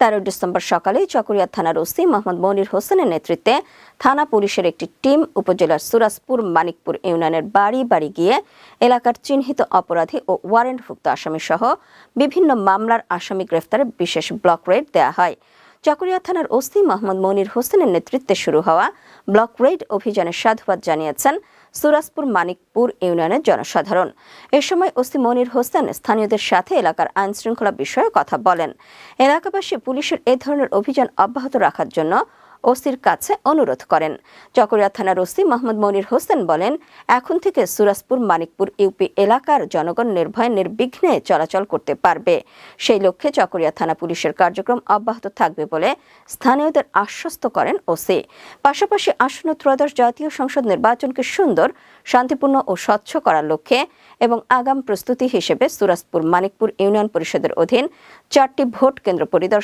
13 December সকালে চকরিয়া থানার OC Mohammad মনির হোসেনের নেতৃত্বে থানা পুলিশের একটি টিম উপজেলার সুরাজপুর মানিকপুর ইউনিয়নের বাড়ি বাড়ি গিয়ে এলাকার চিহ্নিত অপরাধী ও ওয়ারেন্টভুক্ত আসামি সহ বিভিন্ন মামলার আসামি গ্রেফতারে বিশেষ ব্লক রেড দেওয়া হয়। চকরিয়া থানার ওসি মোহাম্মদ মনির হোসেনের নেতৃত্বে শুরু হওয়া ব্লক রেড অভিযানের সাধুবাদ জানিয়েছেন সুরাজপুর মানিকপুর ইউনিয়নের জনসাধারণ। এ সময় ওসি মনির হোসেন স্থানীয়দের সাথে এলাকার আইন শৃঙ্খলা বিষয়ে কথা বলেন। এলাকাবাসী পুলিশের এ ধরনের অভিযান অব্যাহত রাখার জন্য ওসির কাছে অনুরোধ করেন। চকরিয়া থানার ওসি মোহাম্মদ মনির হোসেন বলেন, এখন থেকে সুরাজপুর মানিকপুর ইউপি এলাকার জনগণ নির্ভয়ে নির্বিঘ্নে চলাচল করতে পারবে। সেই লক্ষ্যে চকরিয়া থানা পুলিশের কার্যক্রম অব্যাহত থাকবে বলে স্থানীয়দের আশ্বস্ত করেন ওসি। পাশাপাশি আসন্ন ত্রয়োদশ জাতীয় সংসদ নির্বাচনকে সুন্দর, শান্তিপূর্ণ ও স্বচ্ছ করার লক্ষ্যে এবং আগাম প্রস্তুতি হিসেবে সুরাজপুর মানিকপুর ইউনিয়ন পরিষদের অধীন 4টি ভোট কেন্দ্র পরিদর্শন